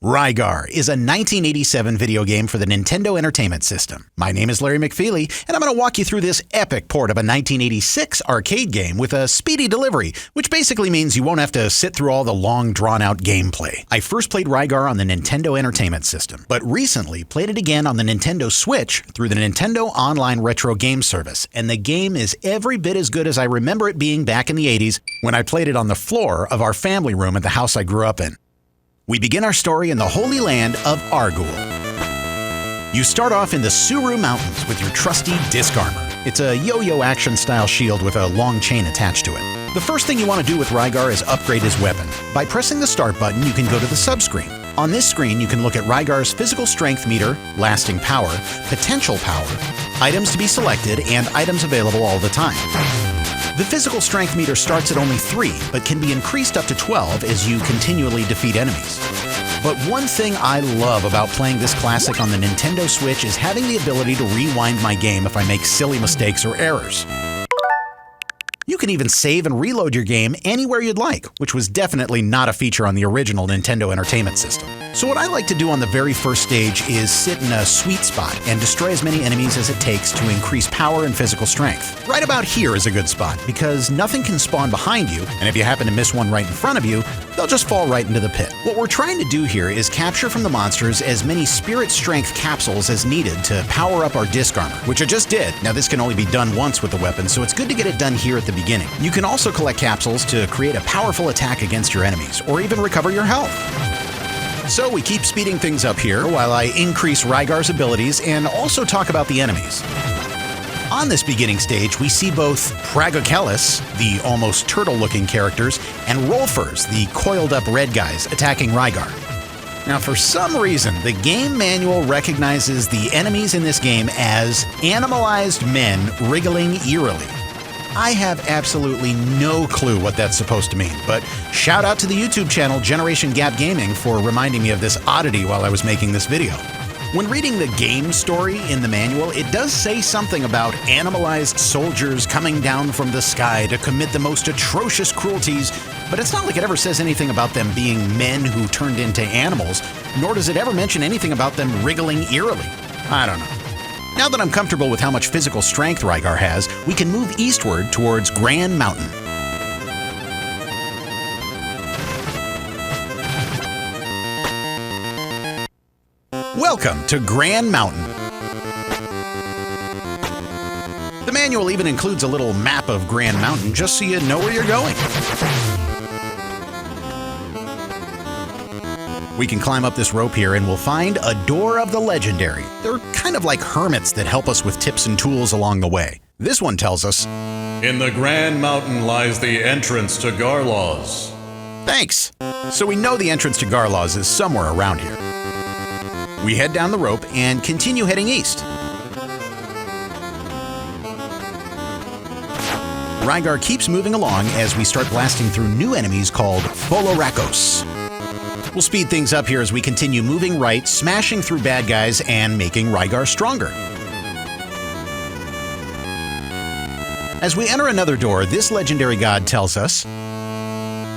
Rygar is a 1987 video game for the Nintendo Entertainment System. My name is Larry McFeelie, and I'm going to walk you through this epic port of a 1986 arcade game with a speedy delivery, which basically means you won't have to sit through all the long, drawn-out gameplay. I first played Rygar on the Nintendo Entertainment System, but recently played it again on the Nintendo Switch through the Nintendo Online Retro Game Service, and the game is every bit as good as I remember it being back in the 80s when I played it on the floor of our family room at the house I grew up in. We begin our story in the Holy Land of Argul. You start off in the Sueru Mountains with your trusty Diskarmor. It's a yo-yo action-style shield with a long chain attached to it. The first thing you want to do with Rygar is upgrade his weapon. By pressing the start button, you can go to the subscreen. On this screen, you can look at Rygar's physical strength meter, lasting power, potential power, items to be selected, and items available all the time. The physical strength meter starts at only 3, but can be increased up to 12 as you continually defeat enemies. But one thing I love about playing this classic on the Nintendo Switch is having the ability to rewind my game if I make silly mistakes or errors. You can even save and reload your game anywhere you'd like, which was definitely not a feature on the original Nintendo Entertainment System. So what I like to do on the very first stage is sit in a sweet spot and destroy as many enemies as it takes to increase power and physical strength. Right about here is a good spot, because nothing can spawn behind you, and if you happen to miss one right in front of you, they'll just fall right into the pit. What we're trying to do here is capture from the monsters as many spirit strength capsules as needed to power up our Diskarmor, which I just did. Now this can only be done once with the weapon, so it's good to get it done here at the beginning. You can also collect capsules to create a powerful attack against your enemies, or even recover your health. So we keep speeding things up here while I increase Rygar's abilities and also talk about the enemies. On this beginning stage, we see both Pragokelis, the almost turtle-looking characters, and Rolfers, the coiled-up red guys, attacking Rygar. Now, for some reason, the game manual recognizes the enemies in this game as Animalized men wriggling eerily. I have absolutely no clue what that's supposed to mean, but shout out to the YouTube channel Generation Gap Gaming for reminding me of this oddity while I was making this video. When reading the game story in the manual, it does say something about animalized soldiers coming down from the sky to commit the most atrocious cruelties, but it's not like it ever says anything about them being men who turned into animals, nor does it ever mention anything about them wriggling eerily. I don't know. Now that I'm comfortable with how much physical strength Rygar has, we can move eastward towards Gran Mountain. Welcome to Gran Mountain. The manual even includes a little map of Gran Mountain just so you know where you're going. We can climb up this rope here and we'll find a Door of the Legendary. They're kind of like hermits that help us with tips and tools along the way. This one tells us, "In the Gran Mountain lies the entrance to Garloz." Thanks! So we know the entrance to Garloz is somewhere around here. We head down the rope and continue heading east. Rygar keeps moving along as we start blasting through new enemies called Folorakos. We'll speed things up here as we continue moving right, smashing through bad guys, and making Rygar stronger. As we enter another door, this legendary god tells us,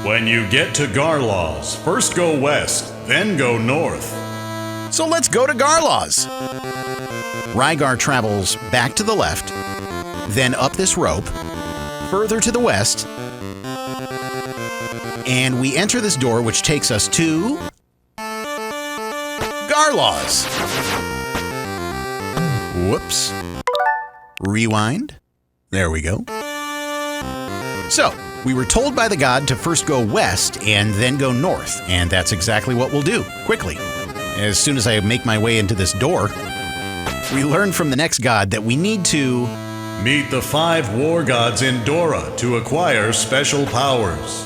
"When you get to Garloz, first go west, then go north." So let's go to Garloz! Rygar travels back to the left, then up this rope, further to the west, and we enter this door which takes us to Garloz. Whoops. Rewind. There we go. So, we were told by the god to first go west and then go north, and that's exactly what we'll do, quickly. As soon as I make my way into this door, we learn from the next god that we need to meet the 5 war gods in Dora to acquire special powers.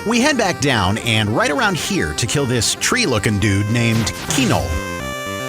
We head back down and right around here to kill this tree-looking dude named Kinol.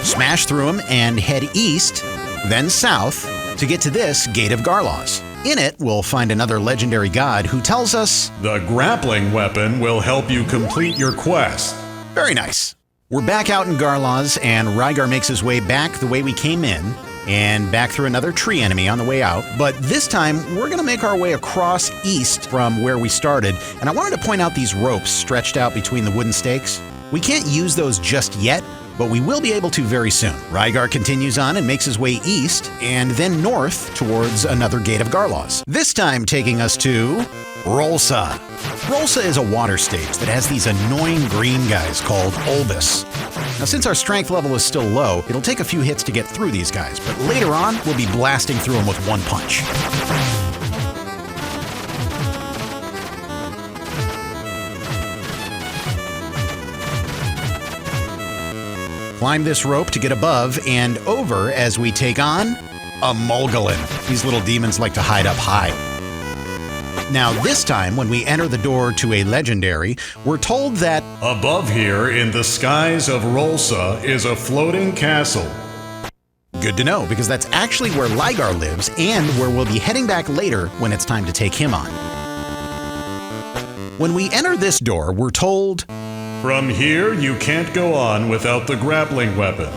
Smash through him and head east, then south, to get to this Gate of Garloz. In it, we'll find another legendary god who tells us, "The grappling weapon will help you complete your quest." Very nice. We're back out in Garloz, and Rygar makes his way back the way we came in, and back through another tree enemy on the way out. But this time, we're going to make our way across east from where we started, and I wanted to point out these ropes stretched out between the wooden stakes. We can't use those just yet, but we will be able to very soon. Rygar continues on and makes his way east, and then north towards another gate of Garloz. This time taking us to Rolsa. Rolsa is a water stage that has these annoying green guys called Ulbis. Now, since our strength level is still low, it'll take a few hits to get through these guys, but later on, we'll be blasting through them with one punch. Climb this rope to get above and over as we take on a Mulgolin. These little demons like to hide up high. Now this time, when we enter the door to a legendary, we're told that above here in the skies of Rolsa is a floating castle. Good to know, because that's actually where Ligar lives and where we'll be heading back later when it's time to take him on. When we enter this door, we're told, from here, you can't go on without the grappling weapon.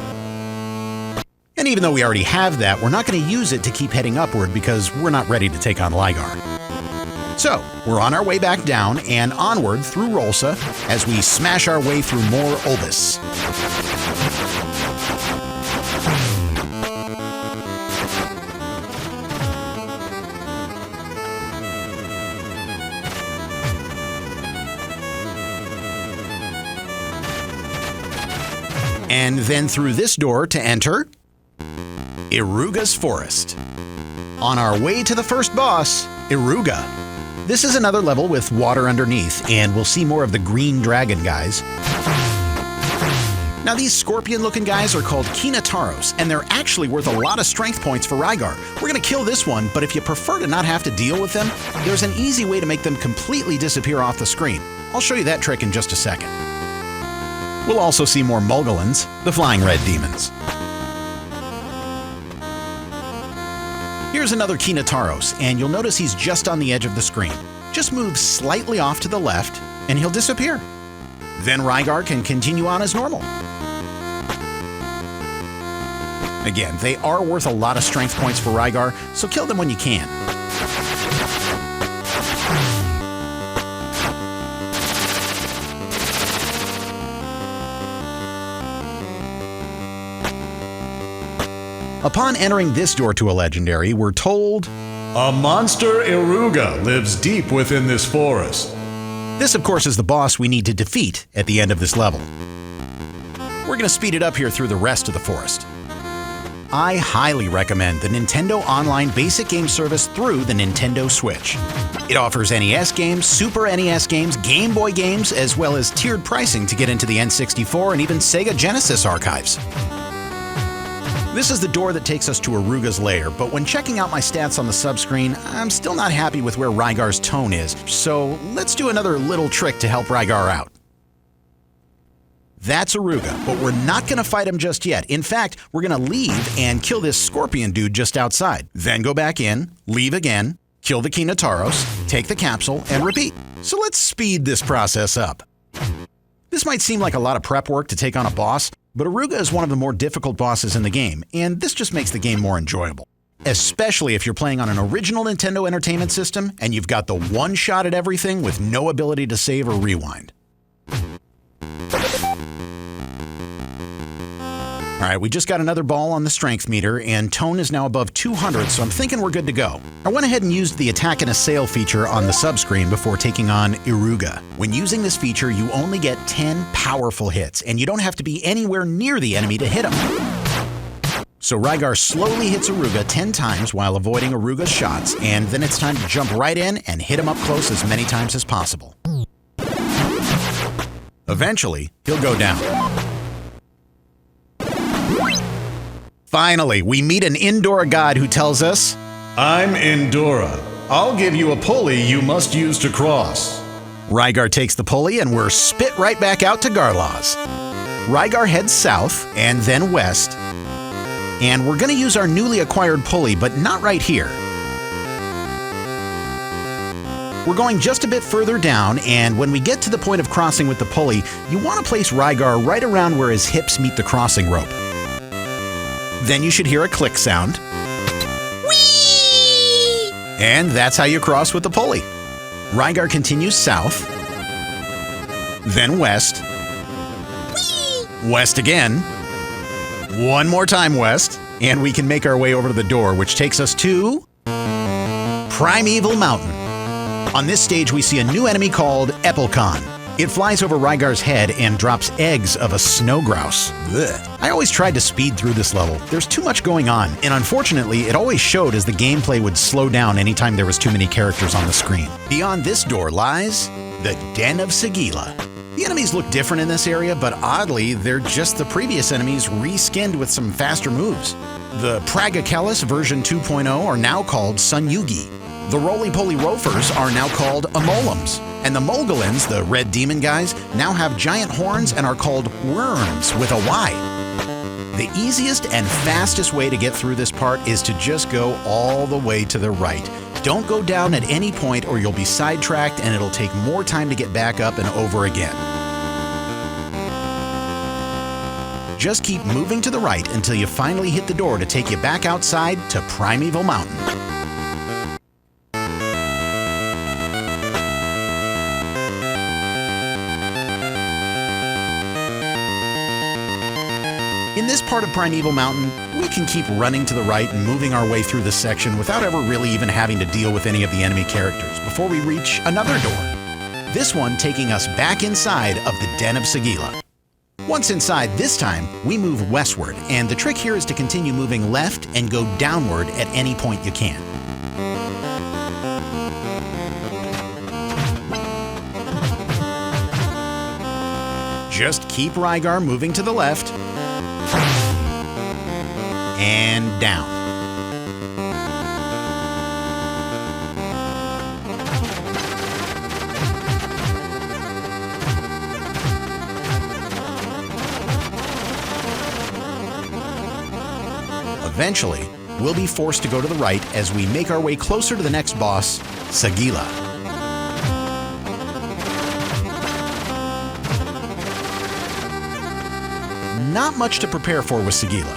And even though we already have that, we're not going to use it to keep heading upward because we're not ready to take on Ligar. So, we're on our way back down and onward through Rolsa as we smash our way through more Ulbis. And then through this door to enter Eruga's Forest. On our way to the first boss, Eruga. This is another level with water underneath, and we'll see more of the green dragon guys. Now these scorpion-looking guys are called Kinatarnos, and they're actually worth a lot of strength points for Rygar. We're gonna kill this one, but if you prefer to not have to deal with them, there's an easy way to make them completely disappear off the screen. I'll show you that trick in just a second. We'll also see more Mulgolins, the flying red demons. Here's another Kinatarnos, and you'll notice he's just on the edge of the screen. Just move slightly off to the left, and he'll disappear. Then Rygar can continue on as normal. Again, they are worth a lot of strength points for Rygar, so kill them when you can. Upon entering this door to a legendary, we're told, a monster Eruga lives deep within this forest. This, of course, is the boss we need to defeat at the end of this level. We're going to speed it up here through the rest of the forest. I highly recommend the Nintendo Online Basic Game Service through the Nintendo Switch. It offers NES games, Super NES games, Game Boy games, as well as tiered pricing to get into the N64 and even Sega Genesis archives. This is the door that takes us to Eruga's lair, but when checking out my stats on the subscreen, I'm still not happy with where Rygar's tone is, so let's do another little trick to help Rygar out. That's Eruga, but we're not going to fight him just yet. In fact, we're going to leave and kill this scorpion dude just outside. Then go back in, leave again, kill the Kinatarnos, take the capsule, and repeat. So let's speed this process up. This might seem like a lot of prep work to take on a boss, but Eruga is one of the more difficult bosses in the game, and this just makes the game more enjoyable. Especially if you're playing on an original Nintendo Entertainment System and you've got the one shot at everything with no ability to save or rewind. Alright, we just got another ball on the strength meter, and tone is now above 200, so I'm thinking we're good to go. I went ahead and used the attack and assail feature on the subscreen before taking on Eruga. When using this feature, you only get 10 powerful hits, and you don't have to be anywhere near the enemy to hit him. So Rygar slowly hits Eruga 10 times while avoiding Eruga's shots, and then it's time to jump right in and hit him up close as many times as possible. Eventually, he'll go down. Finally, we meet an Indora God who tells us, I'm Indora. I'll give you a pulley you must use to cross. Rygar takes the pulley and we're spit right back out to Garloz. Rygar heads south and then west, and we're going to use our newly acquired pulley, but not right here. We're going just a bit further down, and when we get to the point of crossing with the pulley, you want to place Rygar right around where his hips meet the crossing rope. Then you should hear a click sound. Whee! And that's how you cross with the pulley. Rygar continues south, then west, Whee! west again, one more time west, and we can make our way over to the door, which takes us to Primeval Mountain. On this stage, we see a new enemy called Epilcon. It flies over Rygar's head and drops eggs of a snow grouse. Ugh. I always tried to speed through this level. There's too much going on, and unfortunately, it always showed as the gameplay would slow down anytime there was too many characters on the screen. Beyond this door lies the Den of Sagila. The enemies look different in this area, but oddly, they're just the previous enemies reskinned with some faster moves. The Pragakellis version 2.0 are now called Sunyugi. The Roly-Poly Rofers are now called Amolums. And the Mogolins, the red demon guys, now have giant horns and are called Worms with a Y. The easiest and fastest way to get through this part is to just go all the way to the right. Don't go down at any point or you'll be sidetracked and it'll take more time to get back up and over again. Just keep moving to the right until you finally hit the door to take you back outside to Primeval Mountain. In this part of Primeval Mountain, we can keep running to the right and moving our way through this section without ever really even having to deal with any of the enemy characters before we reach another door. This one taking us back inside of the Den of Sagila. Once inside, this time, we move westward, and the trick here is to continue moving left and go downward at any point you can. Just keep Rygar moving to the left and down. Eventually, we'll be forced to go to the right as we make our way closer to the next boss, Sagila. Not much to prepare for with Sagila.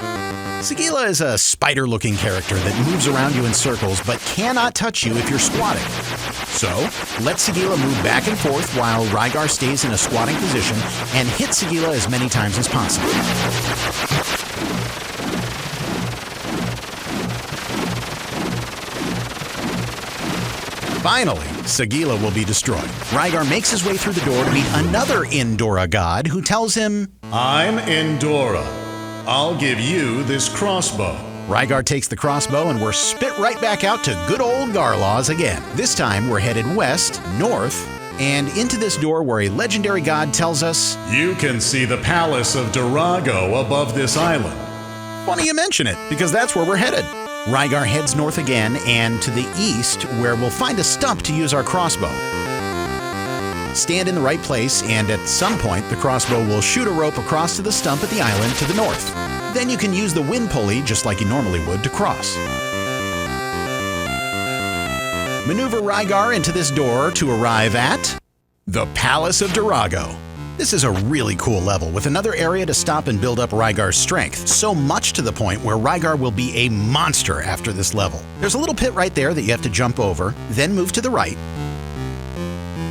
Sagila is a spider-looking character that moves around you in circles but cannot touch you if you're squatting. So, let Sagila move back and forth while Rygar stays in a squatting position and hit Sagila as many times as possible. Finally, Sagila will be destroyed. Rygar makes his way through the door to meet another Indora God who tells him, I'm Indora. I'll give you this crossbow. Rygar takes the crossbow and we're spit right back out to good old Garloz again. This time we're headed west, north, and into this door where a legendary god tells us, You can see the palace of Dorago above this island. Funny you mention it, because that's where we're headed. Rygar heads north again and to the east, where we'll find a stump to use our crossbow. Stand in the right place, and at some point, the crossbow will shoot a rope across to the stump at the island to the north. Then you can use the wind pulley, just like you normally would, to cross. Maneuver Rygar into this door to arrive at the Palace of Dorago. This is a really cool level with another area to stop and build up Rygar's strength, so much to the point where Rygar will be a monster after this level. There's a little pit right there that you have to jump over, then move to the right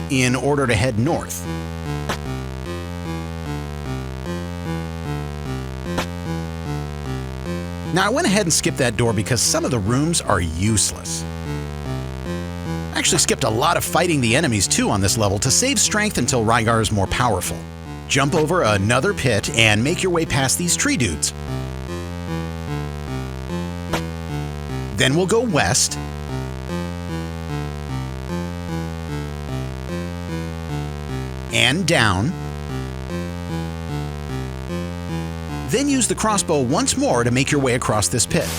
in order to head north. Now I went ahead and skipped that door because some of the rooms are useless. I actually skipped a lot of fighting the enemies too on this level to save strength until Rygar is more powerful. Jump over another pit and make your way past these tree dudes. Then we'll go west. And down. Then use the crossbow once more to make your way across this pit.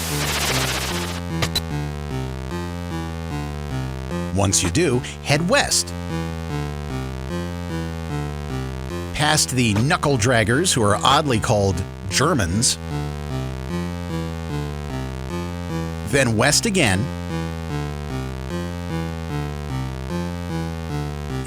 Once you do, head west. Past the knuckle draggers, who are oddly called Germans. Then west again.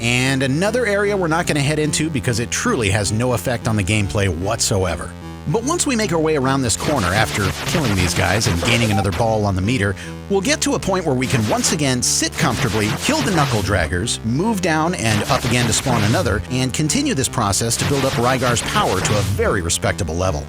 And another area we're not going to head into because it truly has no effect on the gameplay whatsoever. But once we make our way around this corner after killing these guys and gaining another ball on the meter, we'll get to a point where we can once again sit comfortably, kill the knuckle draggers, move down and up again to spawn another, and continue this process to build up Rygar's power to a very respectable level.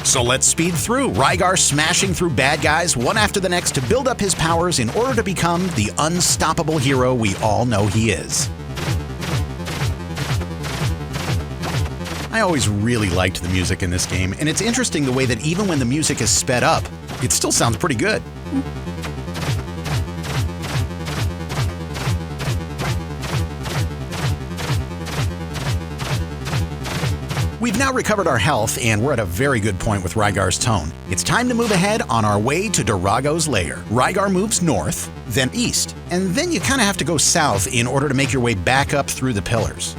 So let's speed through, Rygar smashing through bad guys one after the next to build up his powers in order to become the unstoppable hero we all know he is. I always really liked the music in this game, and it's interesting the way that even when the music is sped up, it still sounds pretty good. We've now recovered our health, and we're at a very good point with Rygar's tone. It's time to move ahead on our way to Dorago's lair. Rygar moves north, then east, and then you kind of have to go south in order to make your way back up through the pillars.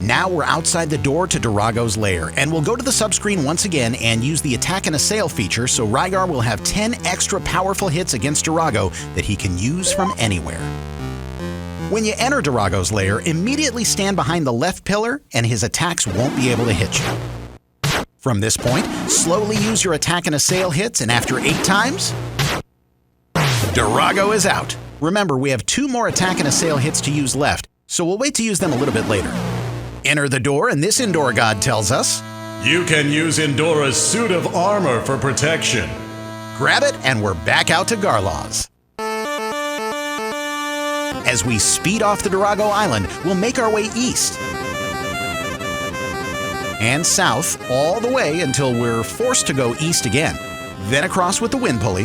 Now we're outside the door to Dorago's lair, and we'll go to the subscreen once again and use the attack and assail feature so Rygar will have 10 extra powerful hits against Dorago that he can use from anywhere. When you enter Dorago's lair, immediately stand behind the left pillar and his attacks won't be able to hit you. From this point, slowly use your attack and assail hits, and after 8 times, Dorago is out. Remember, we have 2 more attack and assail hits to use left, so we'll wait to use them a little bit later. Enter the door, and this Indora God tells us, You can use Indora's suit of armor for protection. grab it, and we're back out to Garloz. As we speed off the Dorago Island, we'll make our way east and south all the way until we're forced to go east again. Then across with the wind pulley,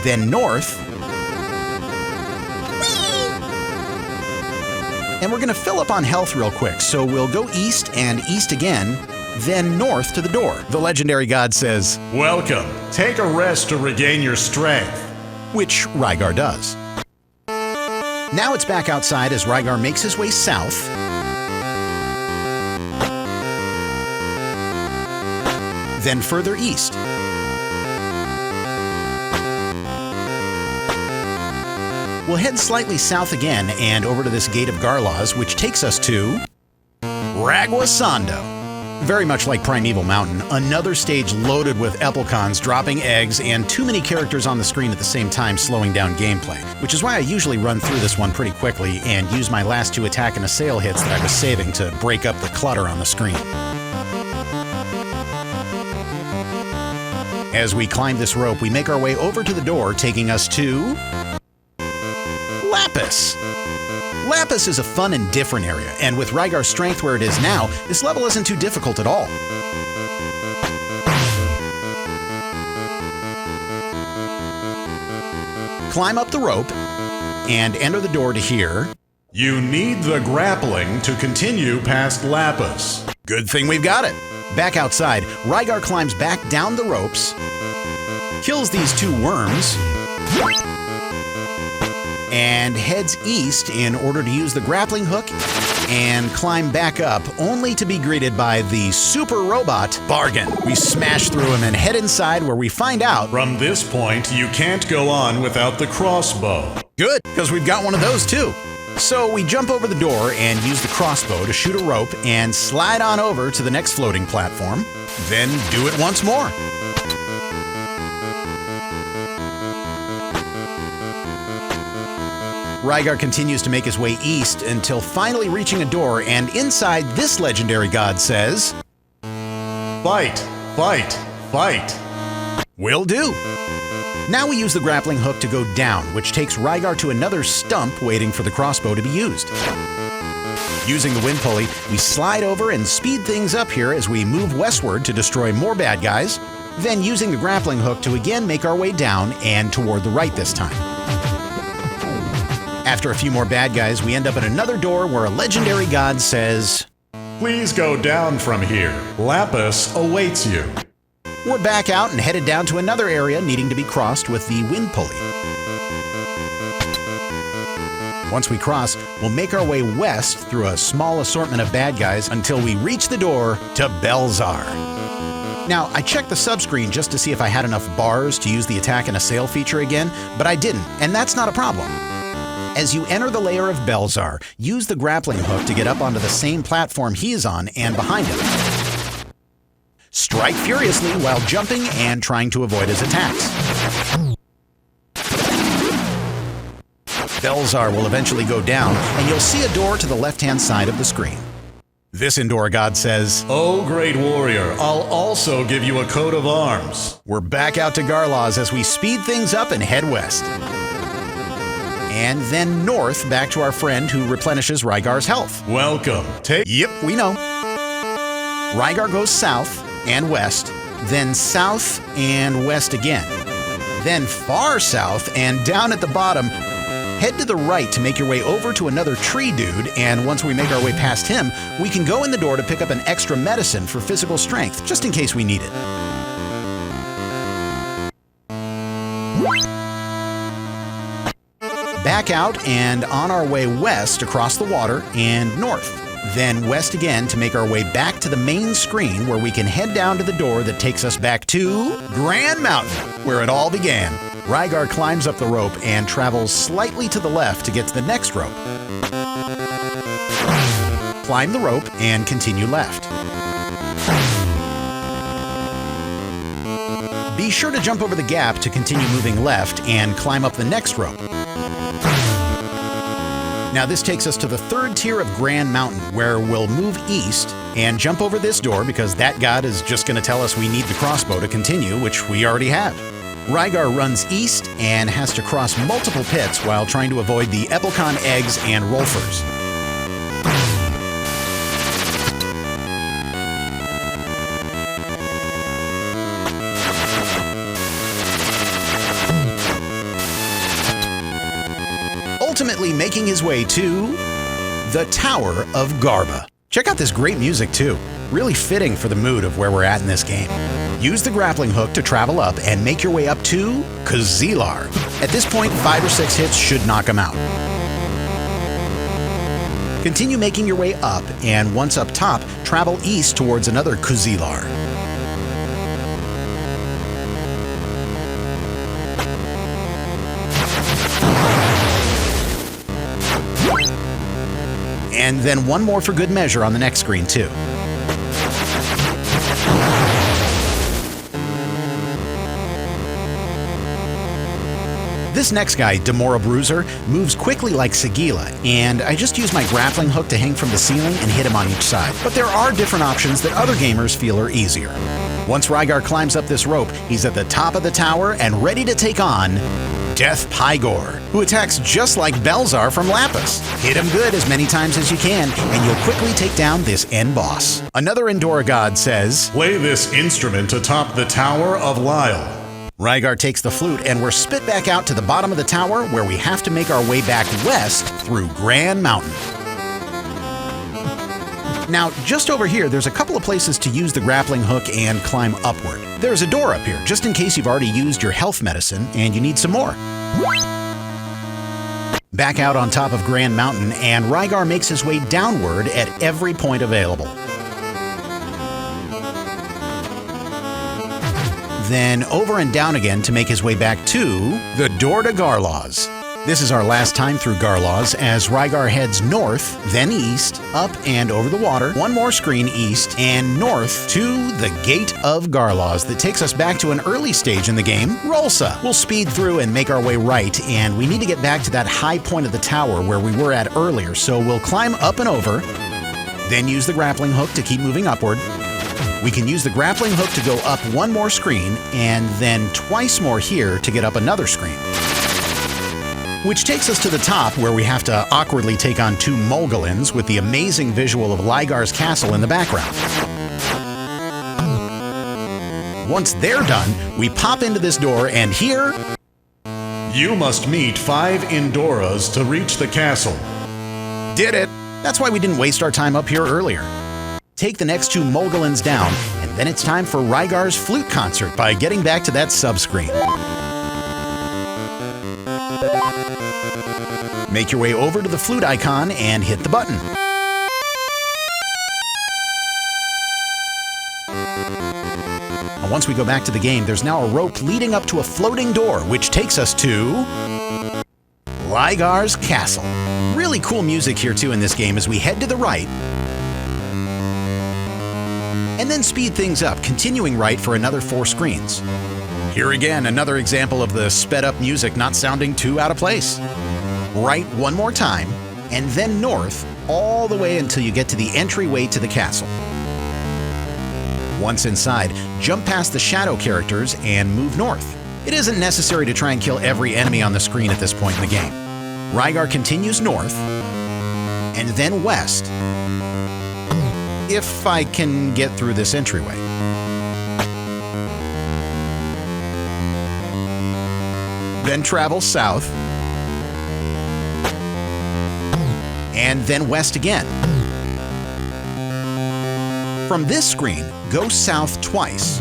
then north, and we're going to fill up on health real quick, so we'll go east and east again, then north to the door. The legendary god says, Welcome. Take a rest to regain your strength. which Rygar does. Now it's back outside as Rygar makes his way south, then further east. We'll head slightly south again and over to this gate of Garloz, which takes us to Ragua Sando. Very much like Primeval Mountain, another stage loaded with Epelcons dropping eggs and too many characters on the screen at the same time slowing down gameplay, which is why I usually run through this one pretty quickly and use my last 2 attack and assail hits that I was saving to break up the clutter on the screen. As we climb this rope, we make our way over to the door, taking us to Lapis. Lapis is a fun and different area, and with Rygar's strength where it is now, this level isn't too difficult at all. Climb up the rope and enter the door to here. You need the grappling to continue past Lapis. Good thing we've got it. Back outside, Rygar climbs back down the ropes, kills these 2 worms, and heads east in order to use the grappling hook and climb back up, only to be greeted by the super robot Bargain. We smash through him and head inside where we find out, From this point, you can't go on without the crossbow. good, because we've got one of those too. So we jump over the door and use the crossbow to shoot a rope and slide on over to the next floating platform, then do it once more. Rygar continues to make his way east until finally reaching a door, and inside this legendary god says, Fight, fight, fight. "Will do." Now we use the grappling hook to go down, which takes Rygar to another stump waiting for the crossbow to be used. Using the wind pulley, we slide over and speed things up here as we move westward to destroy more bad guys, then using the grappling hook to again make our way down and toward the right this time. After a few more bad guys, we end up at another door where a legendary god says, Please go down from here. Lapis awaits you. We're back out and headed down to another area needing to be crossed with the wind pulley. Once we cross, we'll make our way west through a small assortment of bad guys until we reach the door to Belzar. Now, I checked the subscreen just to see if I had enough bars to use the attack and assail feature again, but I didn't, and that's not a problem. As you enter the lair of Belzar, use the grappling hook to get up onto the same platform he is on and behind him. Strike furiously while jumping and trying to avoid his attacks. Belzar will eventually go down, and you'll see a door to the left-hand side of the screen. This Indora God says, "Oh, great warrior, I'll also give you a coat of arms." We're back out to Garloz as we speed things up and head west. And then north back to our friend who replenishes Rygar's health. Welcome. Yep, we know. Rygar goes south and west, then south and west again. Then far south and down at the bottom. Head to the right to make your way over to another tree dude, and once we make our way past him, we can go in the door to pick up an extra medicine for physical strength, just in case we need it. Back out and on our way west across the water and north. Then west again to make our way back to the main screen where we can head down to the door that takes us back to Gran Mountain, where it all began. Rygar climbs up the rope and travels slightly to the left to get to the next rope. Climb the rope and continue left. Be sure to jump over the gap to continue moving left and climb up the next rope. Now this takes us to the third tier of Gran Mountain, where we'll move east and jump over this door because that god is just going to tell us we need the crossbow to continue, which we already have. Rygar runs east and has to cross multiple pits while trying to avoid the Epilcon eggs and Rolfers. Ultimately making his way to the Tower of Garba. Check out this great music too. Really fitting for the mood of where we're at in this game. Use the grappling hook to travel up and make your way up to Sagila. At this point, 5 or 6 hits should knock him out. Continue making your way up, and once up top, travel east towards another Sagila. And then one more for good measure on the next screen too. This next guy, Demora Bruiser, moves quickly like Sagila, and I just use my grappling hook to hang from the ceiling and hit him on each side. But there are different options that other gamers feel are easier. Once Rygar climbs up this rope, he's at the top of the tower and ready to take on Deathpigor, who attacks just like Belzar from Lapis. Hit him good as many times as you can, and you'll quickly take down this end boss. Another Indora God says, "Play this instrument atop the Tower of Lyle." Rygar takes the flute, and we're spit back out to the bottom of the tower where we have to make our way back west through Gran Mountain. Now, just over here, there's a couple of places to use the grappling hook and climb upward. There's a door up here, just in case you've already used your health medicine and you need some more. Back out on top of Gran Mountain, and Rygar makes his way downward at every point available. Then over and down again to make his way back to the door to Garloz. This is our last time through Garloz as Rygar heads north, then east, up and over the water, one more screen east, and north to the Gate of Garloz that takes us back to an early stage in the game, Rolsa. We'll speed through and make our way right, and we need to get back to that high point of the tower where we were at earlier, so we'll climb up and over, then use the grappling hook to keep moving upward. We can use the grappling hook to go up one more screen, and then twice more here to get up another screen. Which takes us to the top where we have to awkwardly take on 2 Mogolins with the amazing visual of Ligar's castle in the background. Once they're done, we pop into this door, and here... You must meet 5 Indoras to reach the castle. Did it! That's why we didn't waste our time up here earlier. Take the next 2 Mogolins down, and then it's time for Rygar's flute concert by getting back to that subscreen. Make your way over to the flute icon and hit the button. And once we go back to the game, there's now a rope leading up to a floating door, which takes us to Ligar's Castle. Really cool music here too in this game as we head to the right, and then speed things up, continuing right for another 4 screens. Here again, another example of the sped up music not sounding too out of place. Right one more time, and then north all the way until you get to the entryway to the castle. Once inside, jump past the shadow characters and move north. It isn't necessary to try and kill every enemy on the screen at this point in the game. Rygar continues north, and then west, if I can get through this entryway. Then travel south, and then west again. From this screen, go south twice.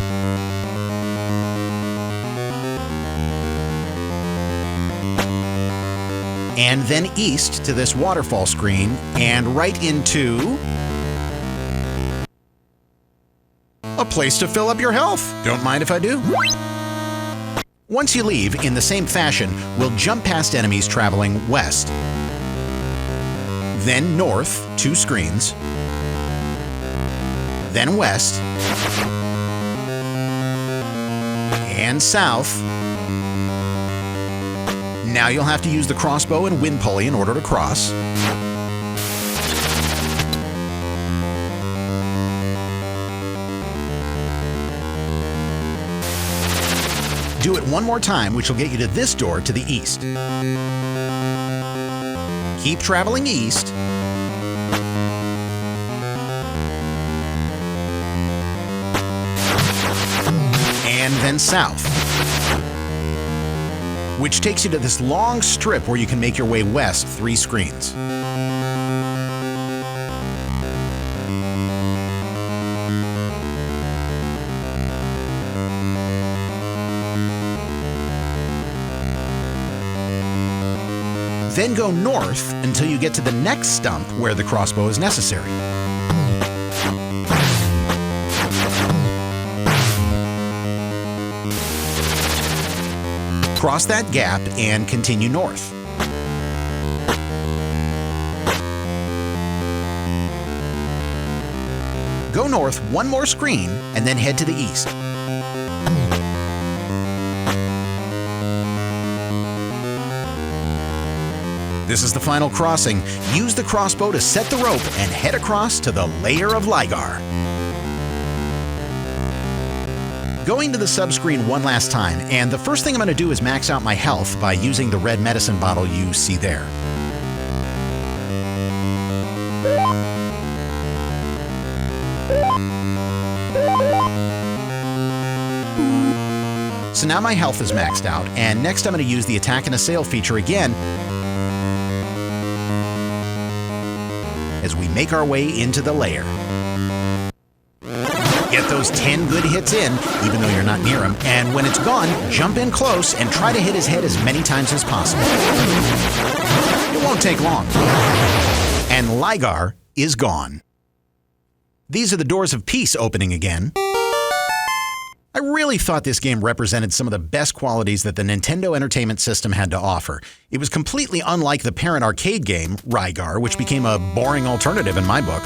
And then east to this waterfall screen, and right into a place to fill up your health. Don't mind if I do. Once you leave, in the same fashion, we'll jump past enemies traveling west. Then north, 2 screens. Then west. And south. Now you'll have to use the crossbow and wind pulley in order to cross. Do it one more time, which will get you to this door to the east. Keep traveling east. And then south, which takes you to this long strip where you can make your way west 3 screens. Then go north until you get to the next stump where the crossbow is necessary. Cross that gap and continue north. Go north one more screen and then head to the east. This is the final crossing. Use the crossbow to set the rope and head across to the Lair of Ligar. Going to the subscreen one last time, and the first thing I'm going to do is max out my health by using the red medicine bottle you see there. So now my health is maxed out, and next I'm going to use the attack and assail feature again as we make our way into the lair. Get those 10 good hits in, even though you're not near him, and when it's gone, jump in close and try to hit his head as many times as possible. It won't take long. And Ligar is gone. These are the doors of peace opening again. I really thought this game represented some of the best qualities that the Nintendo Entertainment System had to offer. It was completely unlike the parent arcade game, Rygar, which became a boring alternative in my book.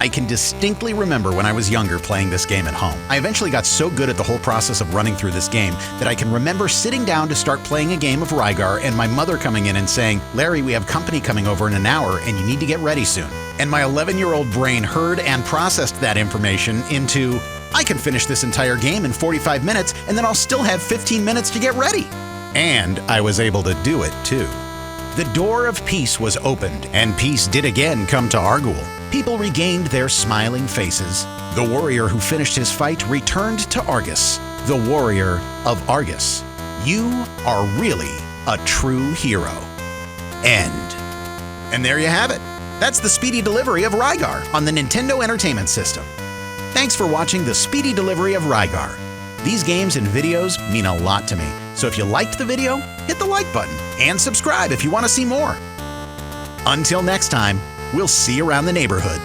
I can distinctly remember when I was younger playing this game at home. I eventually got so good at the whole process of running through this game that I can remember sitting down to start playing a game of Rygar and my mother coming in and saying, "Larry, we have company coming over in an hour and you need to get ready soon." And my 11-year-old brain heard and processed that information into, I can finish this entire game in 45 minutes and then I'll still have 15 minutes to get ready. And I was able to do it too. The door of peace was opened, and peace did again come to Argul. People regained their smiling faces. The warrior who finished his fight returned to Argus, the warrior of Argus. You are really a true hero. End. And there you have it. That's the speedy delivery of Rygar on the Nintendo Entertainment System. Thanks for watching the speedy delivery of Rygar. These games and videos mean a lot to me, so if you liked the video, hit the like button and subscribe if you want to see more. Until next time, we'll see you around the neighborhood.